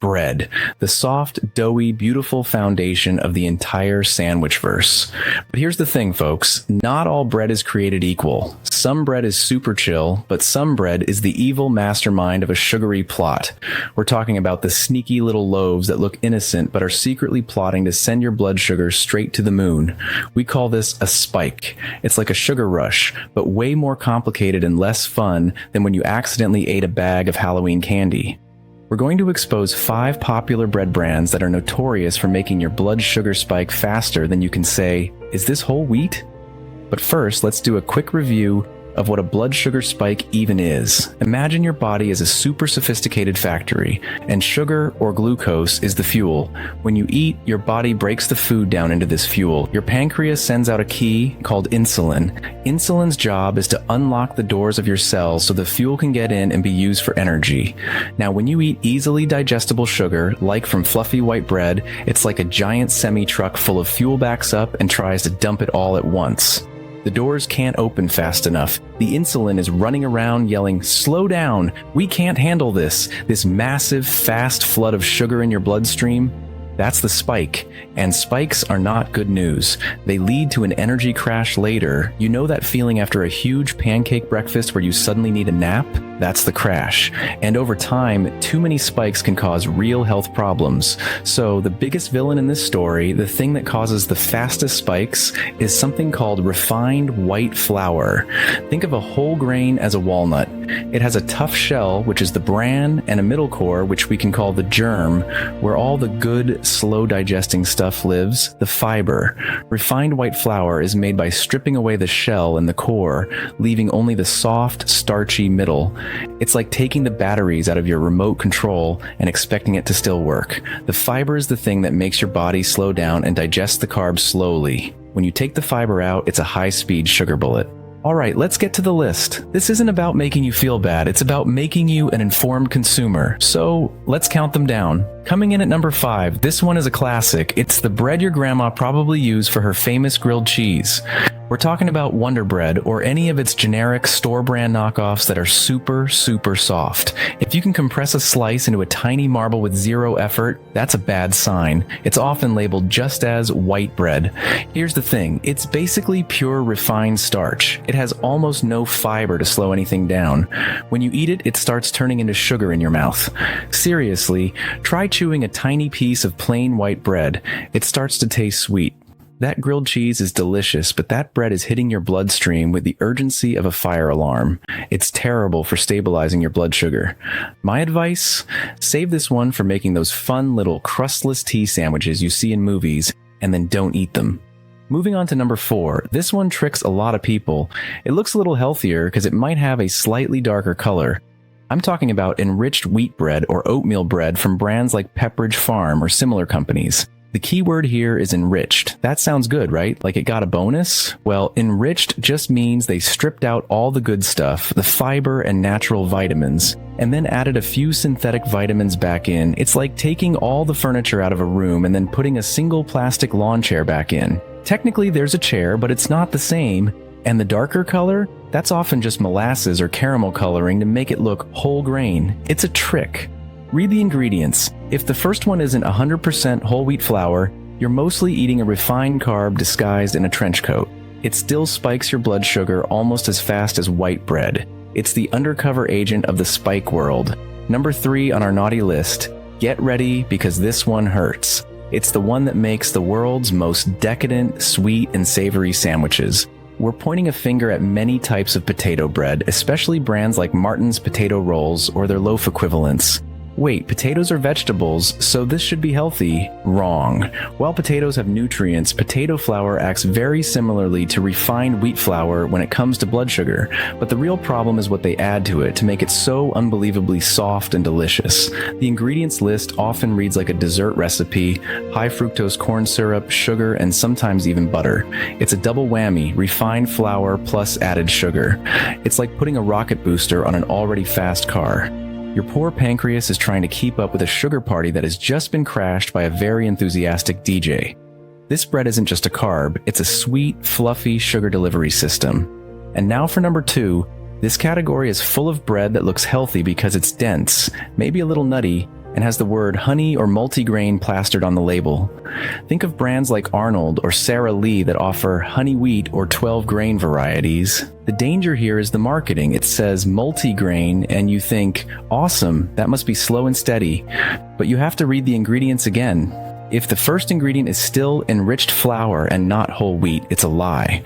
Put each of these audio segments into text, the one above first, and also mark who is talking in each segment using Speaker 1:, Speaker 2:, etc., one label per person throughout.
Speaker 1: Bread, the soft, doughy, beautiful foundation of the entire sandwich verse. But here's the thing, folks. Not all bread is created equal. Some bread is super chill, but some bread is the evil mastermind of a sugary plot. We're talking about the sneaky little loaves that look innocent but are secretly plotting to send your blood sugar straight to the moon. We call this a spike. It's like a sugar rush, but way more complicated and less fun than when you accidentally ate a bag of Halloween candy. We're going to expose 5 popular bread brands that are notorious for making your blood sugar spike faster than you can say, "Is this whole wheat?" But first, let's do a quick review of what a blood sugar spike even is. Imagine your body as a super sophisticated factory, and sugar or glucose is the fuel. When you eat, your body breaks the food down into this fuel. Your pancreas sends out a key called insulin. Insulin's job is to unlock the doors of your cells so the fuel can get in and be used for energy. Now, when you eat easily digestible sugar, like from fluffy white bread, it's like a giant semi-truck full of fuel backs up and tries to dump it all at once. The doors can't open fast enough. The insulin is running around yelling, "Slow down! We can't handle this massive, fast flood of sugar in your bloodstream." That's the spike, and spikes are not good news. They lead to an energy crash later. You know that feeling after a huge pancake breakfast where you suddenly need a nap? That's the crash. And over time, too many spikes can cause real health problems. So the biggest villain in this story, the thing that causes the fastest spikes, is something called refined white flour. Think of a whole grain as a walnut. It has a tough shell, which is the bran, and a middle core, which we can call the germ, where all the good, slow digesting stuff lives, the fiber. Refined white flour is made by stripping away the shell and the core, leaving only the soft, starchy middle. It's like taking the batteries out of your remote control and expecting it to still work. The fiber is the thing that makes your body slow down and digest the carbs slowly. When you take the fiber out, it's a high-speed sugar bullet. Alright, let's get to the list. This isn't about making you feel bad, it's about making you an informed consumer. So, let's count them down. Coming in at number 5, this one is a classic. It's the bread your grandma probably used for her famous grilled cheese. We're talking about Wonder Bread or any of its generic store brand knockoffs that are super, super soft. If you can compress a slice into a tiny marble with zero effort, that's a bad sign. It's often labeled just as white bread. Here's the thing, it's basically pure refined starch. It has almost no fiber to slow anything down. When you eat it, it starts turning into sugar in your mouth. Seriously, try chewing a tiny piece of plain white bread. It starts to taste sweet. That grilled cheese is delicious, but that bread is hitting your bloodstream with the urgency of a fire alarm. It's terrible for stabilizing your blood sugar. My advice? Save this one for making those fun little crustless tea sandwiches you see in movies, and then don't eat them. Moving on to number 4, this one tricks a lot of people. It looks a little healthier because it might have a slightly darker color. I'm talking about enriched wheat bread or oatmeal bread from brands like Pepperidge Farm or similar companies. The key word here is enriched. That sounds good, right? Like it got a bonus? Well, enriched just means they stripped out all the good stuff, the fiber and natural vitamins, and then added a few synthetic vitamins back in. It's like taking all the furniture out of a room and then putting a single plastic lawn chair back in. Technically, there's a chair, but it's not the same. And the darker color? That's often just molasses or caramel coloring to make it look whole grain. It's a trick. Read the ingredients. If the first one isn't 100% whole wheat flour, you're mostly eating a refined carb disguised in a trench coat. It still spikes your blood sugar almost as fast as white bread. It's the undercover agent of the spike world. Number 3 on our naughty list. Get ready because this one hurts. It's the one that makes the world's most decadent, sweet, and savory sandwiches. We're pointing a finger at many types of potato bread, especially brands like Martin's potato rolls or their loaf equivalents. Wait, potatoes are vegetables, so this should be healthy. Wrong. While potatoes have nutrients, potato flour acts very similarly to refined wheat flour when it comes to blood sugar, but the real problem is what they add to it to make it so unbelievably soft and delicious. The ingredients list often reads like a dessert recipe: high fructose corn syrup, sugar, and sometimes even butter. It's a double whammy, refined flour plus added sugar. It's like putting a rocket booster on an already fast car. Your poor pancreas is trying to keep up with a sugar party that has just been crashed by a very enthusiastic DJ. This bread isn't just a carb, it's a sweet, fluffy sugar delivery system. And now for number 2, this category is full of bread that looks healthy because it's dense, maybe a little nutty, and has the word honey or multigrain plastered on the label. Think of brands like Arnold or Sara Lee that offer honey wheat or 12-grain varieties. The danger here is the marketing. It says multigrain, and you think, awesome, that must be slow and steady. But you have to read the ingredients again. If the first ingredient is still enriched flour and not whole wheat, it's a lie.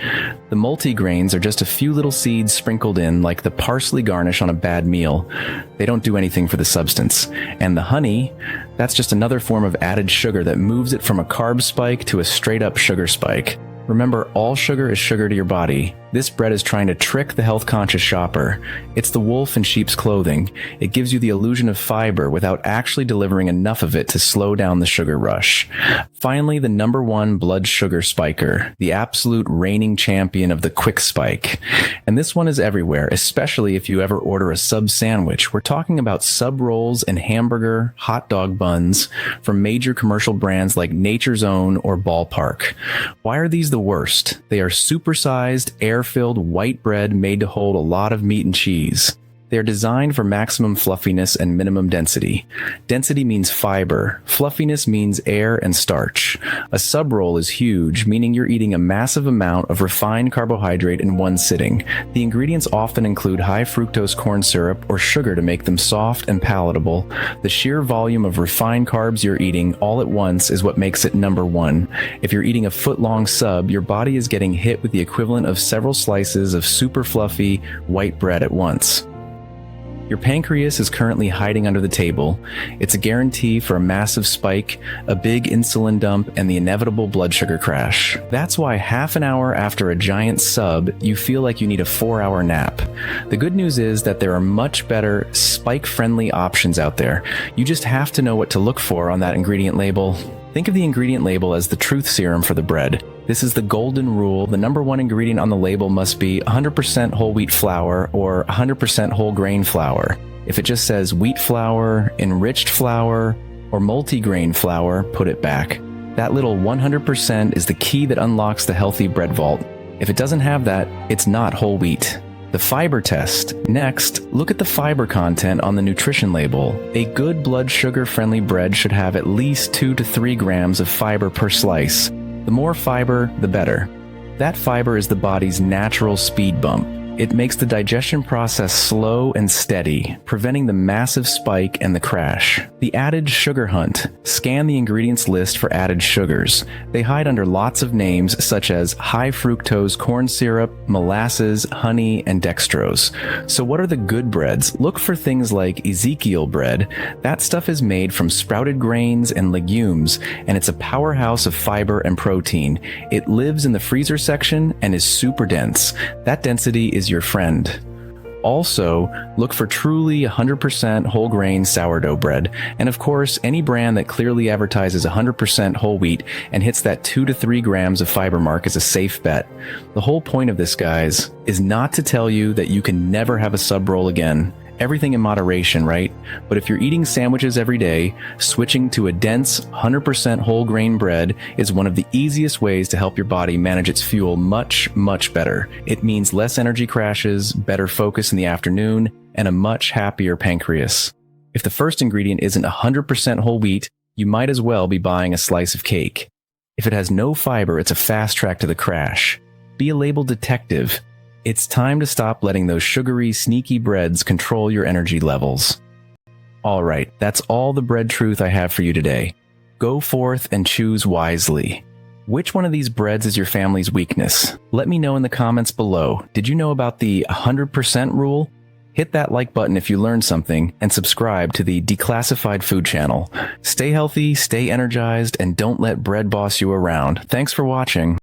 Speaker 1: The multigrains are just a few little seeds sprinkled in like the parsley garnish on a bad meal. They don't do anything for the substance. And the honey, that's just another form of added sugar that moves it from a carb spike to a straight-up sugar spike. Remember, all sugar is sugar to your body. This bread is trying to trick the health-conscious shopper. It's the wolf in sheep's clothing. It gives you the illusion of fiber without actually delivering enough of it to slow down the sugar rush. Finally, the #1 blood sugar spiker, the absolute reigning champion of the quick spike. And this one is everywhere, especially if you ever order a sub sandwich. We're talking about sub rolls and hamburger, hot dog buns from major commercial brands like Nature's Own or Ballpark. Why are these the worst? They are supersized, air-filled white bread made to hold a lot of meat and cheese. They are designed for maximum fluffiness and minimum density. Density means fiber. Fluffiness means air and starch. A sub roll is huge, meaning you're eating a massive amount of refined carbohydrate in one sitting. The ingredients often include high fructose corn syrup or sugar to make them soft and palatable. The sheer volume of refined carbs you're eating all at once is what makes it #1. If you're eating a foot-long sub, your body is getting hit with the equivalent of several slices of super fluffy white bread at once. Your pancreas is currently hiding under the table. It's a guarantee for a massive spike, a big insulin dump, and the inevitable blood sugar crash. That's why half an hour after a giant sub, you feel like you need a 4-hour nap. The good news is that there are much better spike-friendly options out there. You just have to know what to look for on that ingredient label. Think of the ingredient label as the truth serum for the bread. This is the golden rule. The #1 ingredient on the label must be 100% whole wheat flour or 100% whole grain flour. If it just says wheat flour, enriched flour, or multigrain flour, put it back. That little 100% is the key that unlocks the healthy bread vault. If it doesn't have that, it's not whole wheat. The fiber test. Next, look at the fiber content on the nutrition label. A good blood sugar-friendly bread should have at least 2 to 3 grams of fiber per slice. The more fiber, the better. That fiber is the body's natural speed bump. It makes the digestion process slow and steady, preventing the massive spike and the crash. The added sugar hunt. Scan the ingredients list for added sugars. They hide under lots of names such as high fructose corn syrup, molasses, honey, and dextrose. So what are the good breads? Look for things like Ezekiel bread. That stuff is made from sprouted grains and legumes, and it's a powerhouse of fiber and protein. It lives in the freezer section and is super dense. That density is your friend. Also, look for truly 100% whole grain sourdough bread. And of course, any brand that clearly advertises 100% whole wheat and hits that 2 to 3 grams of fiber mark is a safe bet. The whole point of this, guys, is not to tell you that you can never have a sub roll again. Everything in moderation, right? But if you're eating sandwiches every day, switching to a dense 100% whole grain bread is one of the easiest ways to help your body manage its fuel much, much better. It means less energy crashes, better focus in the afternoon, and a much happier pancreas. If the first ingredient isn't 100% whole wheat, you might as well be buying a slice of cake. If it has no fiber, it's a fast track to the crash. Be a label detective. It's time to stop letting those sugary, sneaky breads control your energy levels. All right, that's all the bread truth I have for you today. Go forth and choose wisely. Which one of these breads is your family's weakness? Let me know in the comments below. Did you know about the 100% rule? Hit that like button if you learned something, and subscribe to the Declassified Food channel. Stay healthy, stay energized, and don't let bread boss you around. Thanks for watching.